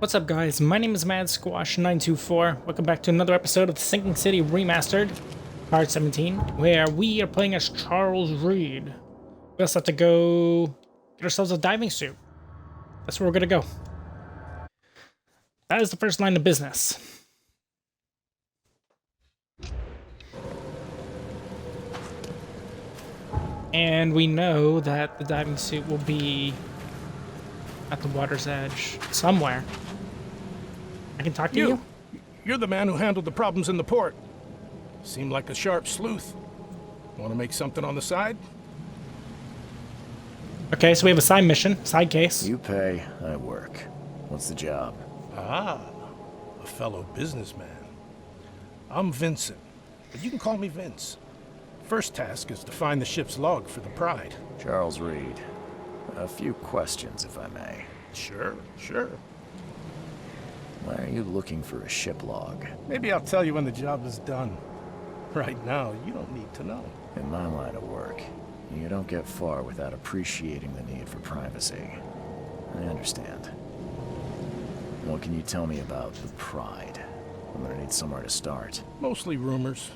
What's up, guys? My name is Mad Squash 924. Welcome back to another episode of the Sinking City Remastered, Part 17, where we are playing as Charles Reed. We also have to go get ourselves a diving suit. That's where we're gonna go. That is the first line of business. And we know that the diving suit will be at the water's edge somewhere. I can talk to you? You're the man who handled the problems in the port. Seem like a sharp sleuth. Want to make something on the side? Okay, so we have a side mission, side case. You pay, I work. What's the job? Ah, a fellow businessman. I'm Vincent, but you can call me Vince. First task is to find the ship's log for the Pride. Charles Reed. A few questions, if I may. Sure. Why are you looking for a ship log? Maybe I'll tell you when the job is done. Right now, you don't need to know. In my line of work, you don't get far without appreciating the need for privacy. I understand. What can you tell me about the Pride? I'm gonna need somewhere to start. Mostly rumors.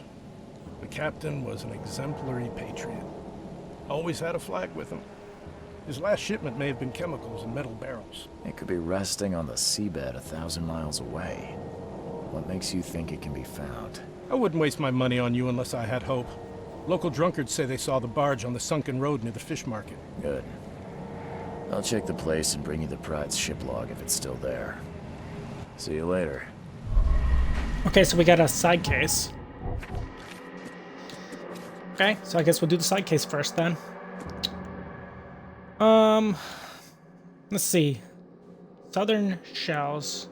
The captain was an exemplary patriot. Always had a flag with him. His last shipment may have been chemicals in metal barrels. It could be resting on the seabed 1,000 miles away. What makes you think it can be found? I wouldn't waste my money on you unless I had hope. Local drunkards say they saw the barge on the sunken road near the fish market. Good. I'll check the place and bring you the Pride's ship log if it's still there. See you later. Okay, so we got a side case. Okay, so I guess we'll do the side case first then. Let's see. Southern Shells,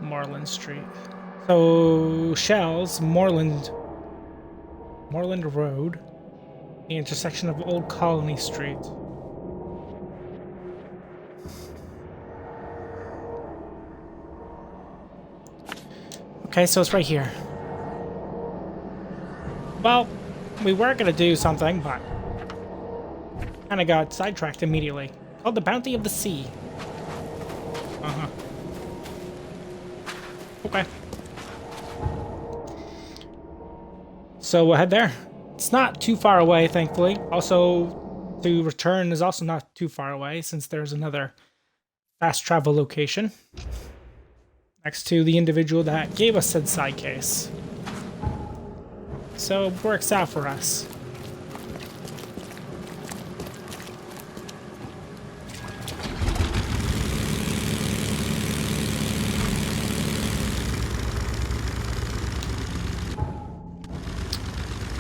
Moreland Street. So, Shells, Moreland Road, the intersection of Old Colony Street. Okay, so it's right here. Well, we were gonna do something, but kind of got sidetracked immediately. Called the Bounty of the Sea. Okay. So we'll head there. It's not too far away, thankfully. Also, to return is also not too far away, since there's another fast travel location next to the individual that gave us said side case. So it works out for us.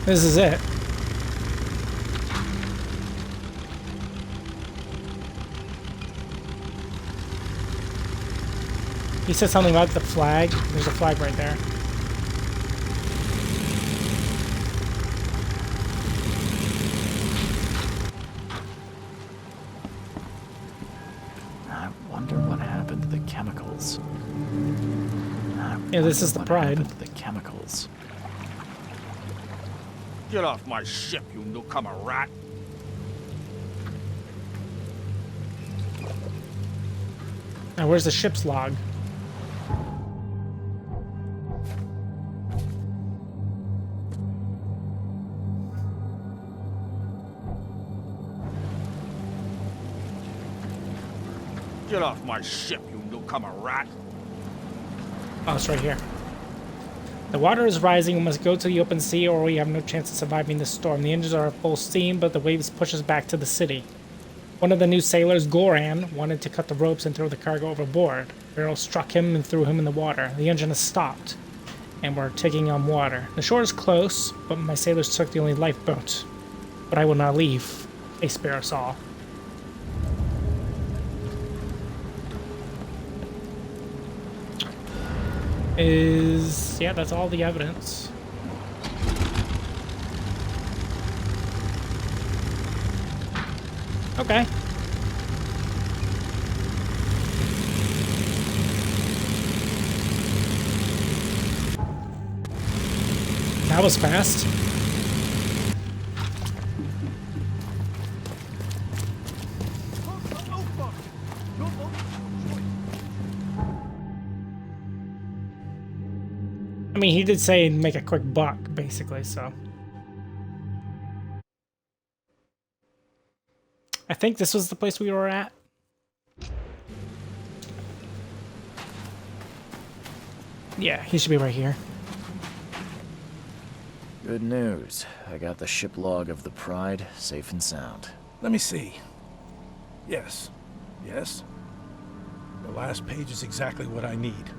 This is it. He said something about the flag. There's a flag right there. I wonder what happened to the chemicals. Yeah, this is the Pride. The chemicals. Get off my ship, you newcomer rat! Now, where's the ship's log? Get off my ship, you newcomer rat! Oh, it's right here. The water is rising. We must go to the open sea or we have no chance of surviving this storm. The engines are at full steam, but the waves push us back to the city. One of the new sailors, Goran, wanted to cut the ropes and throw the cargo overboard. Barrel struck him and threw him in the water. The engine has stopped, and we're taking on water. The shore is close, but my sailors took the only lifeboat. But I will not leave. They spare us all. Yeah, that's all the evidence. Okay. That was fast. I mean, he did say make a quick buck, basically, so. I think this was the place we were at. Yeah, he should be right here. Good news. I got the ship log of the Pride safe and sound. Let me see. Yes. Yes. The last page is exactly what I need.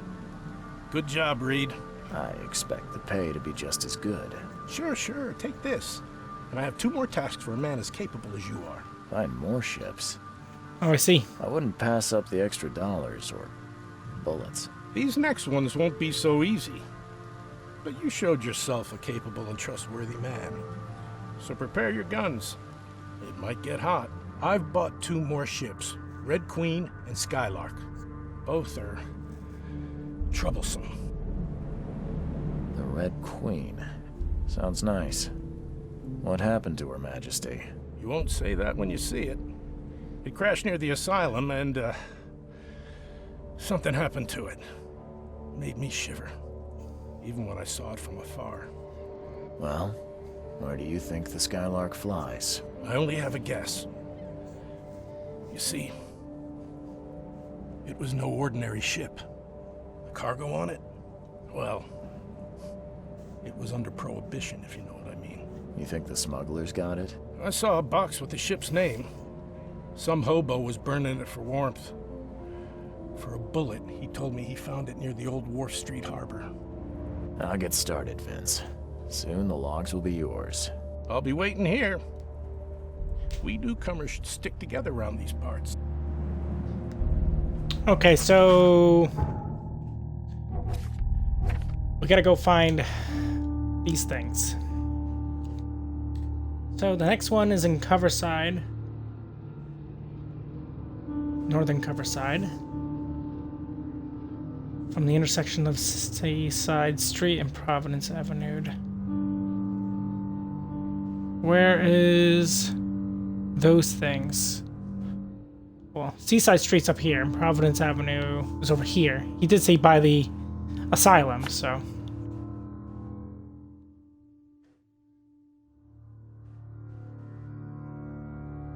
Good job, Reed. I expect the pay to be just as good. Sure. Take this. And I have 2 more tasks for a man as capable as you are. Find more ships. Oh, I see. I wouldn't pass up the extra dollars or bullets. These next ones won't be so easy. But you showed yourself a capable and trustworthy man. So prepare your guns. It might get hot. I've bought 2 more ships, Red Queen and Skylark. Both are troublesome. The Red Queen. Sounds nice. What happened to Her Majesty? You won't say that when you see it. It crashed near the asylum and, something happened to it. Made me shiver, even when I saw it from afar. Well, where do you think the Skylark flies? I only have a guess. You see, it was no ordinary ship. The cargo on it, well, it was under prohibition, if you know what I mean. You think the smugglers got it? I saw a box with the ship's name. Some hobo was burning it for warmth. For a bullet, he told me he found it near the old Wharf Street harbor. I'll get started, Vince. Soon the logs will be yours. I'll be waiting here. We newcomers should stick together around these parts. Okay, so we gotta go find these things. So the next one is in Coverside. Northern Coverside. From the intersection of Seaside Street and Providence Avenue. Where is those things? Well, Seaside Street's up here, and Providence Avenue is over here. He did say by the asylum, so.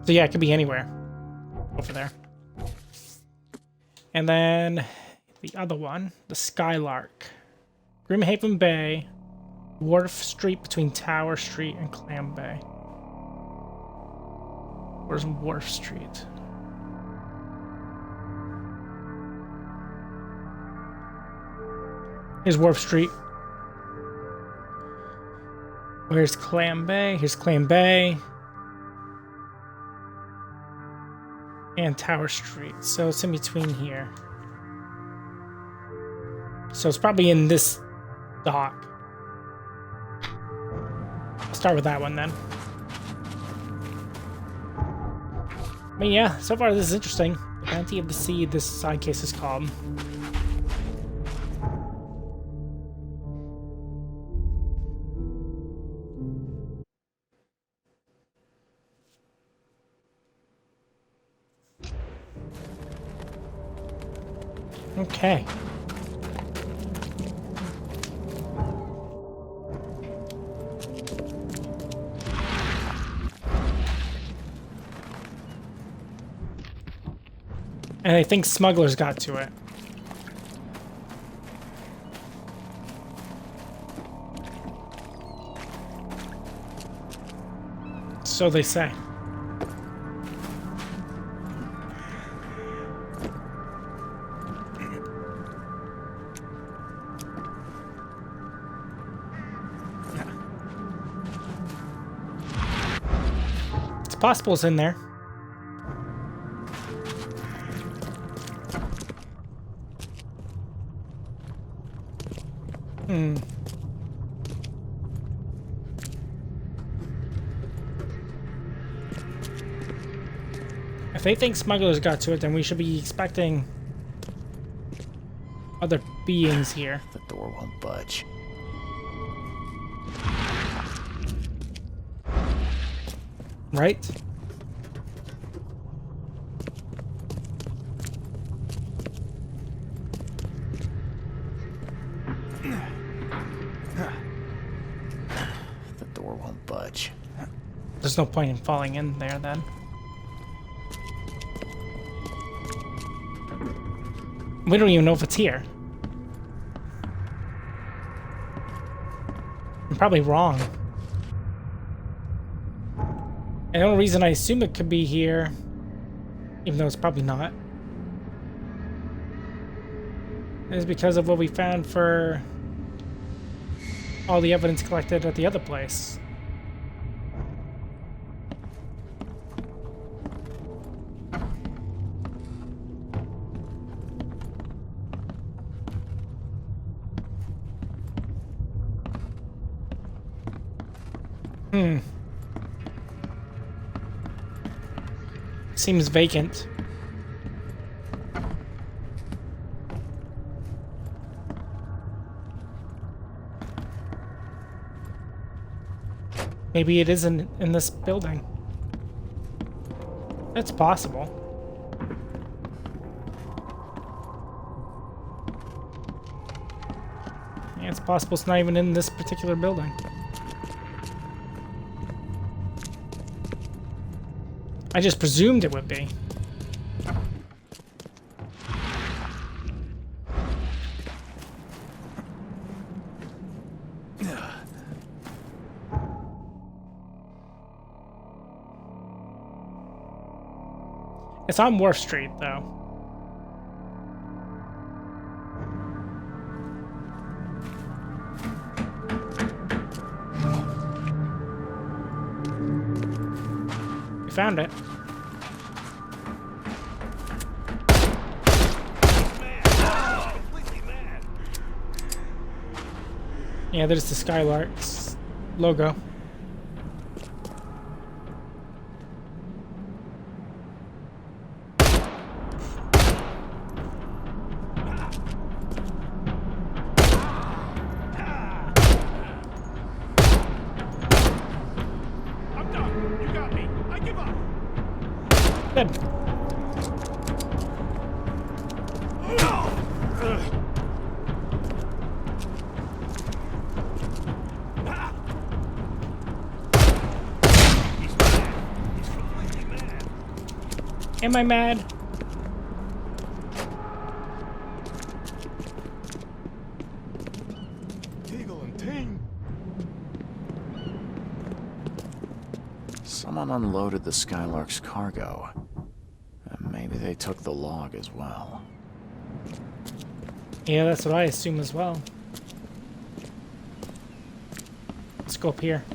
So yeah, it could be anywhere over there. And then the other one, the Skylark. Grimhaven Bay, Wharf Street between Tower Street and Clam Bay. Where's Wharf Street? Here's Wharf Street. Where's Clam Bay? Here's Clam Bay. And Tower Street. So it's in between here. So it's probably in this dock. I'll start with that one then. I mean, yeah, so far this is interesting. The Bounty of the Sea, this side case is called. Okay. And I think smugglers got to it. So they say. It's possible it's in there. If they think smugglers got to it, then we should be expecting other beings here. The door won't budge. Right? won't budge. There's no point in falling in there then. We don't even know if it's here. I'm probably wrong. And the only reason I assume it could be here, even though it's probably not, is because of what we found for all the evidence collected at the other place. Seems vacant. Maybe it isn't in this building. That's possible. Yeah, it's possible it's not even in this particular building. I just presumed it would be. It's on Wharf Street, though. We found it. Yeah, there's the Skylark's logo. I'm done. You got me. I give up. Good. Am I mad? Teagle and Ting. Someone unloaded the Skylark's cargo. And maybe they took the log as well. Yeah, that's what I assume as well. Let's go up here.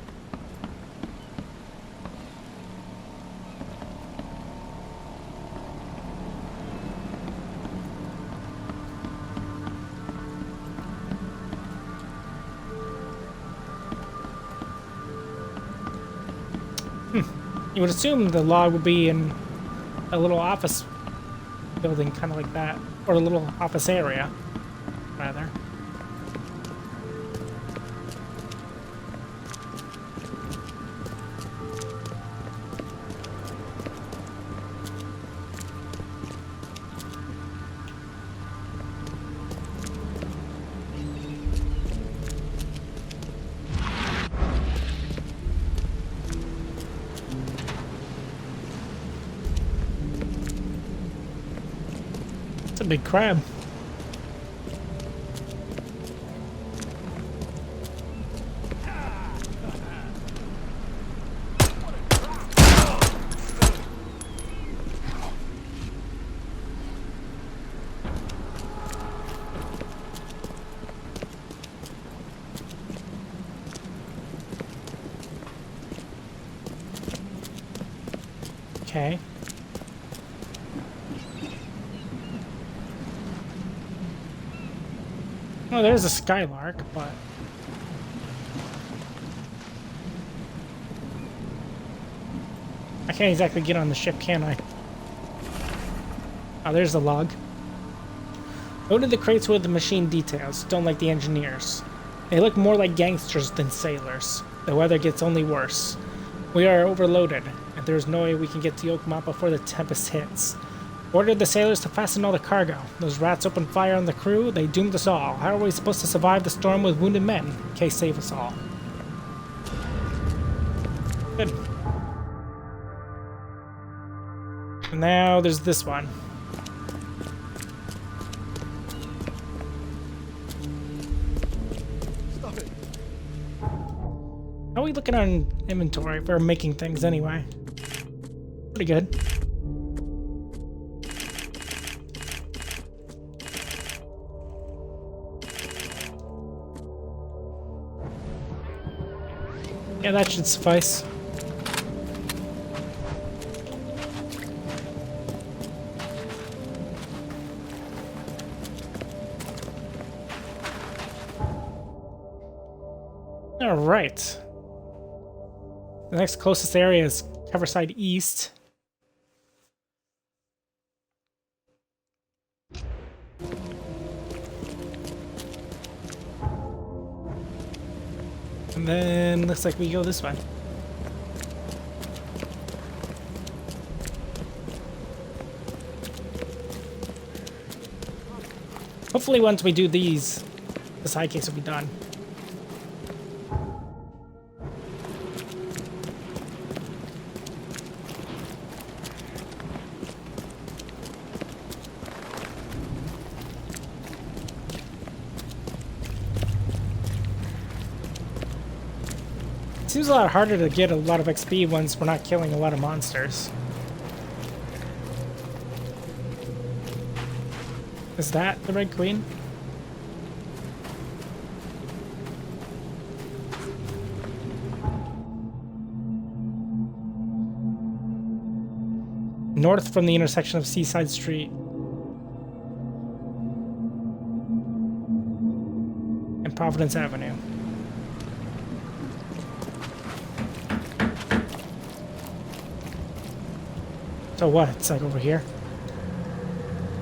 You would assume the log would be in a little office building, kind of like that. Or a little office area, rather. It's a big crab. Okay. Well, there's a Skylark, but I can't exactly get on the ship, can I? Oh, there's the log. Loaded the crates with the machine details. Don't like the engineers. They look more like gangsters than sailors. The weather gets only worse. We are overloaded, and there is no way we can get to Yokohama before the tempest hits. Ordered the sailors to fasten all the cargo. Those rats opened fire on the crew. They doomed us all. How are we supposed to survive the storm with wounded men? Case save us all. Good. And now there's this one. Stop it. How are we looking on inventory for making things anyway? Pretty good. Yeah, that should suffice. All right. The next closest area is Coverside East. And then looks like we go this way. Hopefully once we do these, the side case will be done. It seems a lot harder to get a lot of XP once we're not killing a lot of monsters. Is that the Red Queen? North from the intersection of Seaside Street and Providence Avenue. So what? It's like over here?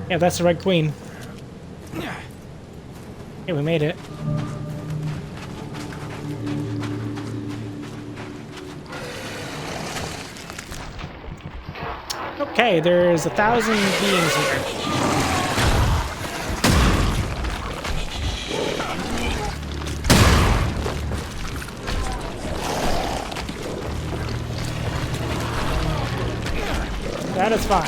Yeah, that's the Red Queen. Hey, we made it. Okay, there's 1,000 beings here. That is fine.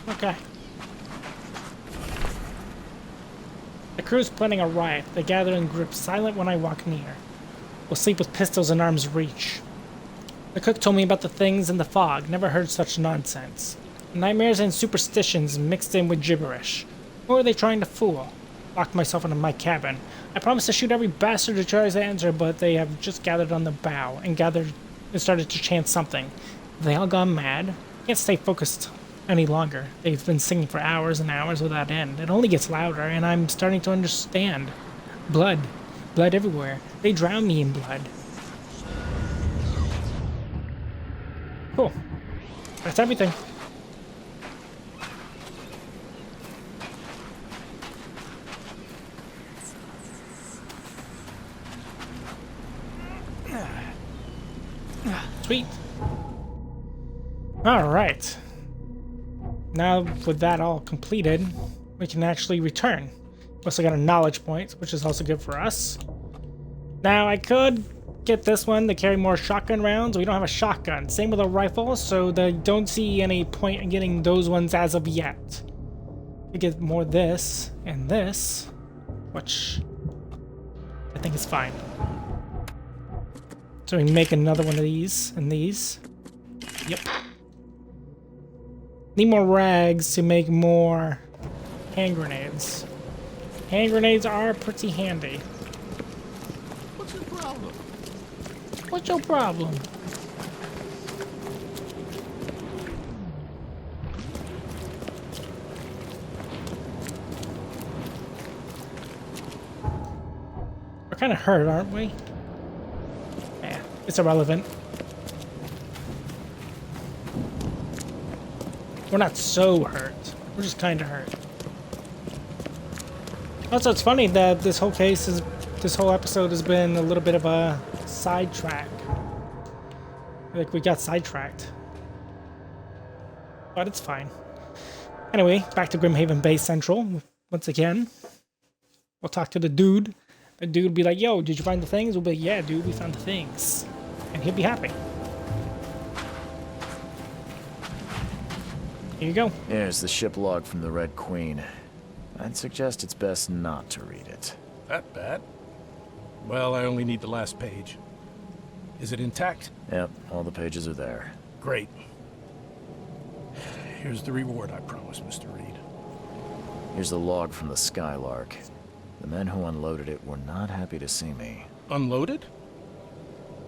Okay. The crew's planning a riot. They gather in groups, silent when I walk near. We'll sleep with pistols in arm's reach. The cook told me about the things in the fog. Never heard such nonsense. Nightmares and superstitions mixed in with gibberish. Who are they trying to fool? Locked myself into my cabin. I promised to shoot every bastard who tries to answer, but they have just gathered on the bow and started to chant something. Have they all gone mad? Can't stay focused any longer. They've been singing for hours and hours without end. It only gets louder, and I'm starting to understand. Blood. Blood everywhere. They drown me in blood. Cool. That's everything. Sweet. All right. Now with that all completed, we can actually return. We also got a knowledge point, which is also good for us. Now I could get this one to carry more shotgun rounds. We don't have a shotgun. Same with a rifle, so I don't see any point in getting those ones as of yet. We get more this and this, which I think is fine. So we make another one of these and these. Yep. Need more rags to make more hand grenades. Hand grenades are pretty handy. What's your problem? What's your problem? We're kind of hurt, aren't we? Yeah, it's irrelevant. We're not so hurt. We're just kind of hurt. Also, it's funny that this whole episode has been a little bit of a sidetrack. Like we got sidetracked. But it's fine. Anyway, back to Grimhaven Base Central. Once again, we'll talk to the dude. The dude will be like, yo, did you find the things? We'll be like, yeah, dude, we found the things. And he'll be happy. Here you go. Here's the ship log from the Red Queen. I'd suggest it's best not to read it. That bad? Well, I only need the last page. Is it intact? Yep, all the pages are there. Great. Here's the reward I promised, Mr. Reed. Here's the log from the Skylark. The men who unloaded it were not happy to see me. Unloaded?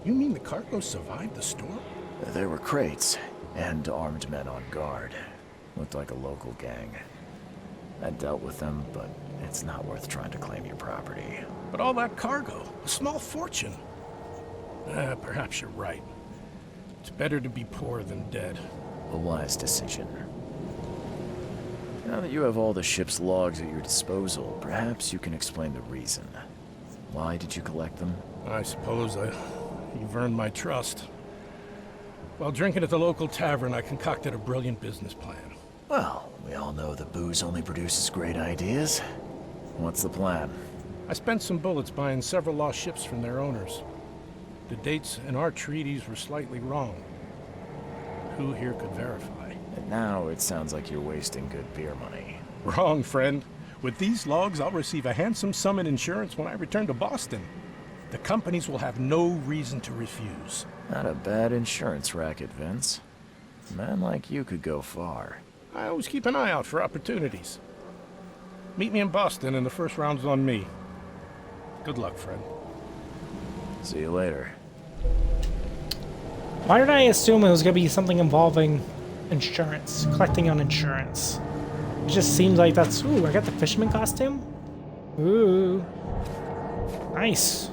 You mean the cargo survived the storm? There were crates and armed men on guard. Looked like a local gang. I dealt with them, but it's not worth trying to claim your property. But all that cargo, a small fortune. Perhaps you're right. It's better to be poor than dead. A wise decision. Now that you have all the ship's logs at your disposal, perhaps you can explain the reason. Why did you collect them? I suppose you've earned my trust. While drinking at the local tavern, I concocted a brilliant business plan. Well, we all know that booze only produces great ideas. What's the plan? I spent some bullets buying several lost ships from their owners. The dates in our treaties were slightly wrong. Who here could verify? And now it sounds like you're wasting good beer money. Wrong, friend. With these logs, I'll receive a handsome sum in insurance when I return to Boston. The companies will have no reason to refuse. Not a bad insurance racket, Vince. A man like you could go far. I always keep an eye out for opportunities. Meet me in Boston and the first round's on me. Good luck, friend. See you later. Why did I assume it was going to be something involving insurance? Collecting on insurance. It just seems like that's... Ooh, I got the fisherman costume? Ooh. Nice.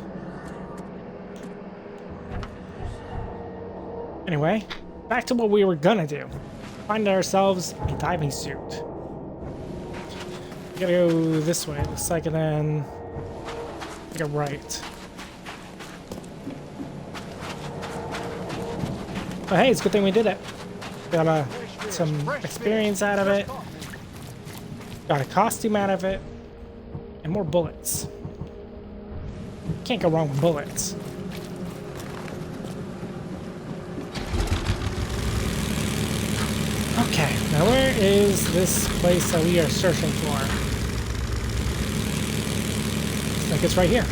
Anyway, back to what we were gonna do. Find ourselves a diving suit. We gotta go this way. Looks like, and then take a right. But hey, it's a good thing we did it. Got some experience out of it. Got a costume out of it. And more bullets. Can't go wrong with bullets. Okay, now where is this place that we are searching for? Looks like it's right here.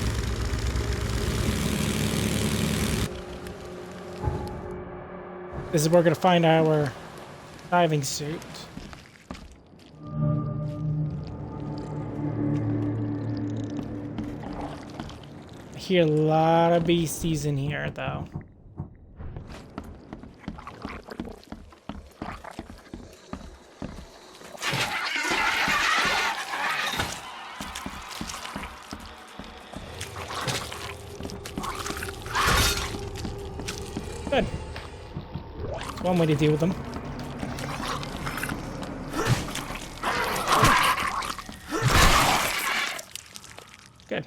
This is where we're going to find our diving suit. I hear a lot of beasties in here, though. Good. One way to deal with them. Good.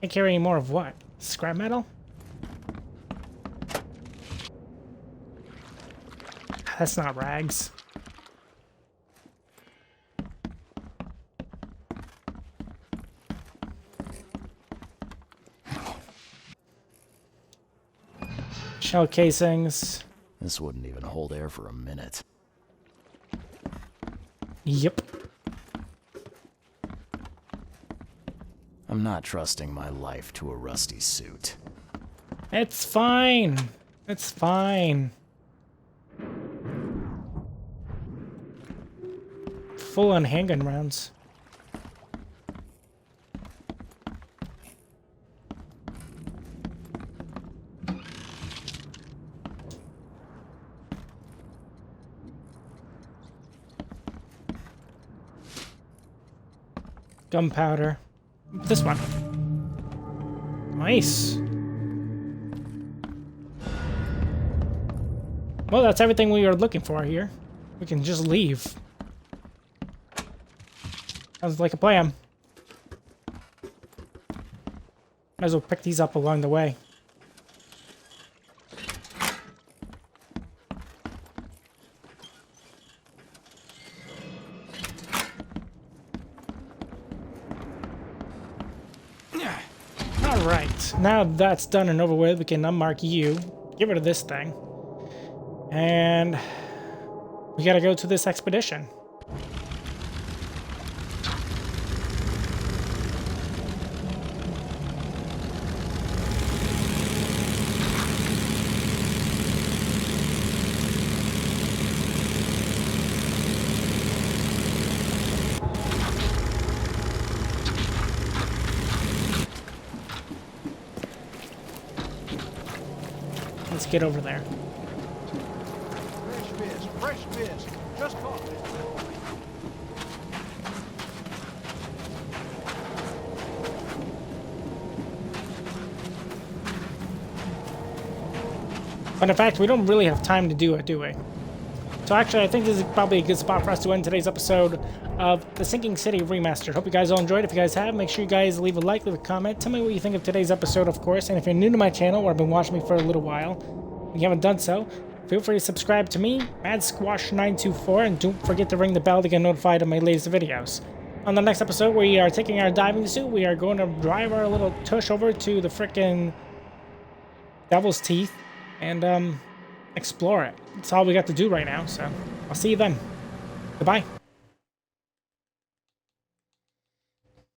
Can't carry any more of what? Scrap metal? That's not rags. Shell casings. This wouldn't even hold air for a minute. Yep. I'm not trusting my life to a rusty suit. It's fine. It's fine. Full on handgun rounds. Gunpowder. This one. Nice. Well, that's everything we were looking for here. We can just leave. Sounds like a plan. Might as well pick these up along the way. Alright, now that's done and over with, we can unmark you. Get rid of this thing. And we gotta go to this expedition. Let's get over there. Fresh fish. Just caught it. But in fact, we don't really have time to do it, do we? So actually, I think this is probably a good spot for us to end today's episode of The Sinking City Remastered. Hope you guys all enjoyed. If you guys have, make sure you guys leave a like, leave a comment. Tell me what you think of today's episode, of course. And if you're new to my channel or have been watching me for a little while, and you haven't done so, feel free to subscribe to me, MadSquash924, and don't forget to ring the bell to get notified of my latest videos. On the next episode, we are taking our diving suit. We are going to drive our little tush over to the frickin' Devil's Teeth and explore it. That's all we got to do right now, so I'll see you then. Goodbye.